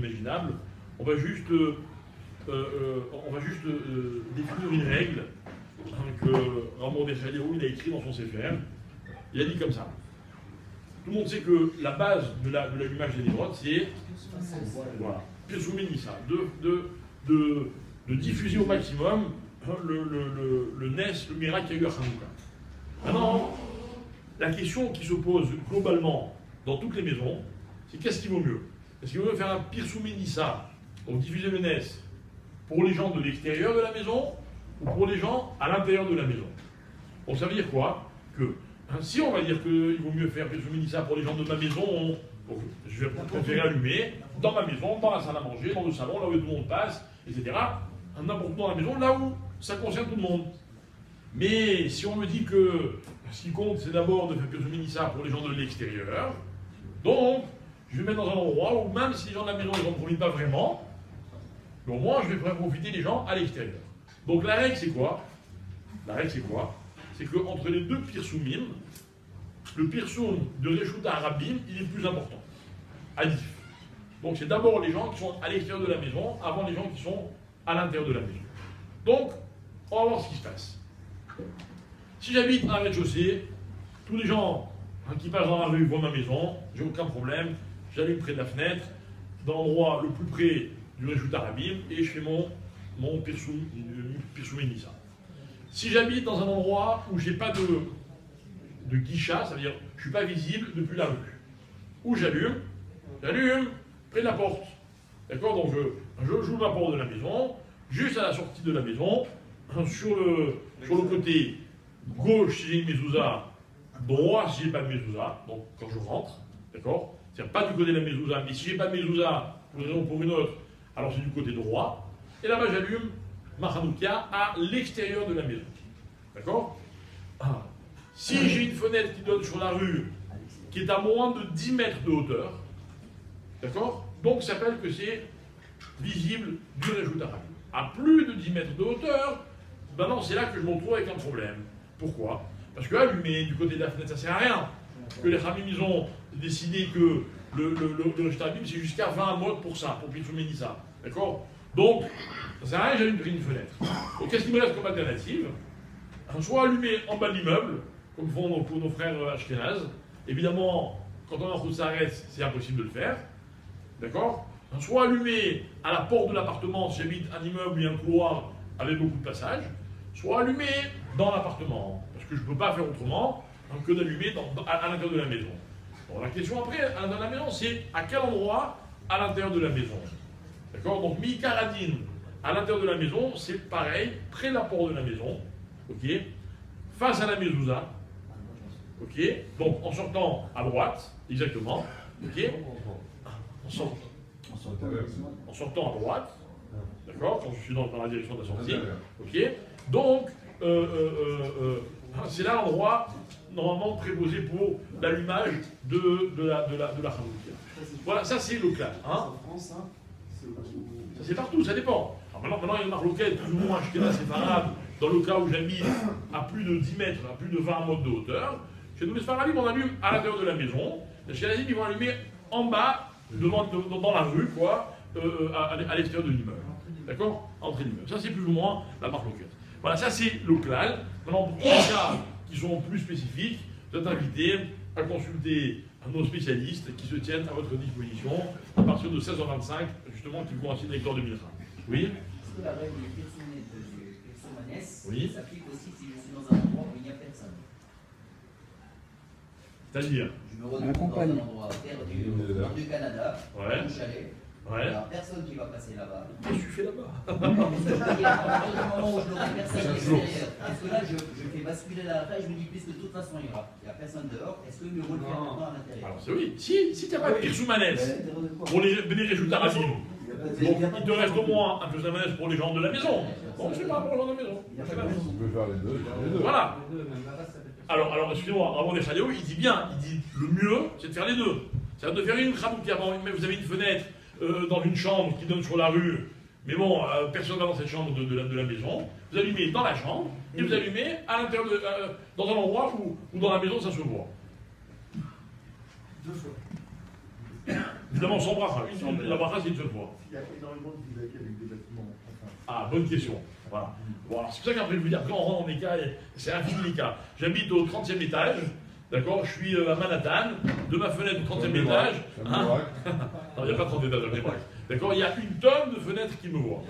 inimaginable. On va juste, définir une règle que Ramon Deschaléo il a écrit dans son Sefer. Il a dit comme ça. Tout le monde sait que la base de l'allumage des névroses, c'est voilà, Pirsouminissa, de diffuser au maximum le NES, le miracle qu'il y a eu à Hanouka. Maintenant, la question qui se pose globalement dans toutes les maisons, c'est qu'est-ce qui vaut mieux? Est-ce qu'il vaut mieux faire un Pirsouminissa, donc diffuser le NES, pour les gens de l'extérieur de la maison ou pour les gens à l'intérieur de la maison? Donc ça veut dire quoi? Que si on va dire qu'il vaut mieux faire Pirsouminissa pour les gens de ma maison, je vais préférer allumer dans ma maison, dans la salle à manger, dans le salon, là où tout le monde passe, etc. N'importe où dans la maison, là où ça concerne tout le monde. Mais si on me dit que ce qui compte, c'est d'abord de faire Pirsouminissa pour les gens de l'extérieur, donc je vais mettre dans un endroit où même si les gens de la maison ne n'en profitent pas vraiment, mais au moins je vais faire profiter les gens à l'extérieur. Donc la règle c'est quoi? La règle c'est quoi? C'est qu'entre les deux Pirsoumim, le Pirsoum de Reshut Harabim, il est plus important. Adif. Donc c'est d'abord les gens qui sont à l'extérieur de la maison avant les gens qui sont à l'intérieur de la maison. Donc, on va voir ce qui se passe. Si j'habite à un rez-de-chaussée, tous les gens qui passent dans la rue voient ma maison, j'ai aucun problème, j'allume près de la fenêtre, dans l'endroit le plus près du Reshut Harabim, et je fais mon Pirsouminissa. Si j'habite dans un endroit où je n'ai pas de guicha, ça veut dire je ne suis pas visible depuis la rue, où j'allume près de la porte. D'accord? Donc je joue la porte de la maison, juste à la sortie de la maison, sur le côté gauche si j'ai une mezouza, droit si j'ai pas de mezouza, donc quand je rentre, d'accord? C'est-à-dire pas du côté de la mezouza, mais si j'ai pas de mezouza, pour une raison ou pour une autre, alors c'est du côté droit, et là-bas j'allume ma Hanouka à l'extérieur de la maison. D'accord? Si j'ai une fenêtre qui donne sur la rue, qui est à moins de 10 mètres de hauteur, d'accord? Donc ça s'appelle que c'est visible du Reshut Harabim. À plus de 10 mètres de hauteur, ben non, c'est là que je me retrouve avec un problème. Pourquoi? Parce que allumer du côté de la fenêtre, ça ne sert à rien. Parce que les Khamim, ils ont décidé que le Reshut Harabim, c'est jusqu'à 20 modes pour ça, pour Pirsouminissa. D'accord? Donc, ça ne sert à rien, j'allume une fenêtre. Donc qu'est-ce qui me reste comme alternative? Soit allumer en bas de l'immeuble, comme font nos frères Ashkenaz. Évidemment, quand on est en route s'arrête, c'est impossible de le faire. D'accord? Soit allumer à la porte de l'appartement si j'habite un immeuble et un couloir avec beaucoup de passages, soit allumer dans l'appartement. Parce que je ne peux pas faire autrement que d'allumer à l'intérieur de la maison. Bon, la question après, à l'intérieur de la maison, c'est à quel endroit à l'intérieur de la maison? D'accord? Donc, Mikaradine, à l'intérieur de la maison, c'est pareil, près de la porte de la maison, ok? Face à la mezouza, ok? Donc, en sortant à droite, exactement, ok? En sortant à droite, d'accord? Quand je suis dans la direction de la sortie, ok? Donc, c'est là l'endroit normalement préposé pour l'allumage de la Hanouka. Voilà, ça c'est local. Hein? Ça c'est partout, ça dépend. Alors maintenant il y a une marloquette plus ou moins ashkénaze séfarade, dans le cas où j'habite à plus de 10 mètres, à plus de 20 mètres de hauteur. Chez nous les séfarades, on allume à l'intérieur de la maison. Les ashkénazim, ils vont allumer en bas, dans la rue, quoi, à l'extérieur de l'immeuble. D'accord? Entrée de l'immeuble. Ça c'est plus ou moins la marloquette. Voilà, ça c'est local. Maintenant, pour les cas qui sont plus spécifiques, vous êtes invités à consulter nos spécialistes qui se tiennent à votre disposition à partir de 16h25, justement, qui coïncide avec l'heure de Mincha. Oui? Est-ce que la règle du Pirsomanès oui. s'applique aussi si je suis dans un endroit où il n'y a personne? C'est-à-dire? Je me retrouve dans un endroit perdu, au nord du Canada, dans un chalet. Ouais. Il n'y a personne qui va passer là-bas. Qu'est-ce que tu fais là-bas? Parce que je veux dire, à partir du moment où je n'aurai personne à l'extérieur, est-ce que là je fais basculer la règle, je me dis, puisque de toute façon il n'y a personne dehors, est-ce que mieux vaut le faire maintenant à l'intérieur? Alors c'est oui. Si tu n'as pas de Pirsoumanès pour les Reshut Harabim, donc il te reste au moins un Pirsoumanès pour les gens de la maison. Bon, c'est pas pour les gens de la maison. On peut faire les deux. Voilà. Alors excusez-moi, Ramon Deschaléo, il dit bien, il dit le mieux, c'est de faire les deux. C'est de faire une Hanouka. Mais vous avez une fenêtre dans une chambre qui donne sur la rue, mais bon, personne ne va dans cette chambre de la maison. Vous allumez dans la chambre et vous allumez à l'intérieur dans un endroit où dans la maison ça se voit. 2 fois. Évidemment, sans brassard. La brassard, c'est une seule fois. Il y a énormément de villas avec des bâtiments. Enfin, Ah, bonne question. Voilà. Bon, alors, c'est pour ça qu'après, je veux dire, quand on rentre dans des cas, c'est infini les cas. J'habite au 30e étage, d'accord, je suis à Manhattan, de ma fenêtre au 30e étage. Hein non, il n'y a pas 30 étages à Nébrac. D'accord, il y a une tonne de fenêtres qui me voient.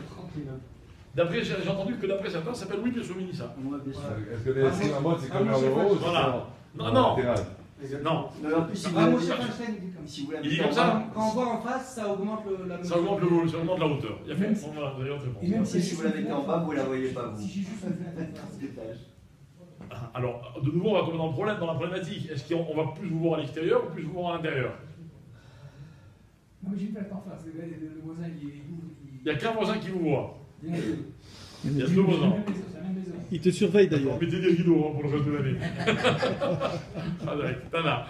D'après, j'ai entendu que d'après certains, ça s'appelle Louis Piassomini, ça. Est-ce que les mode c'est comme Merleau? Voilà. Non, non. Non. En plus, si vous Ah, l'avez- mon chef Einstein dit comme ça. si vous l'avez Il dit fait comme en ça bas- Quand on voit en face, ça augmente la Ça augmente le vol, ça augmente la hauteur. Il y a Même fait, on a d'ailleurs très bon. Et même Si vous la mettez en bas, vous la voyez pas, vous. Si j'ai juste une fenêtre en face. Alors, de nouveau, on va tomber dans le problème, dans la problématique. Est-ce qu'on va plus vous voir à l'extérieur ou plus vous voir à l'intérieur? Non, mais j'ai une fenêtre en face. Le voisin, Il n'y a qu'un voisin qui vous voit. il y a deux. Il y a deux voisins. C'est la même maison. Il te surveille d'ailleurs. Mettez des rideaux hein, pour le reste de l'année. Ah, d'accord. Tana.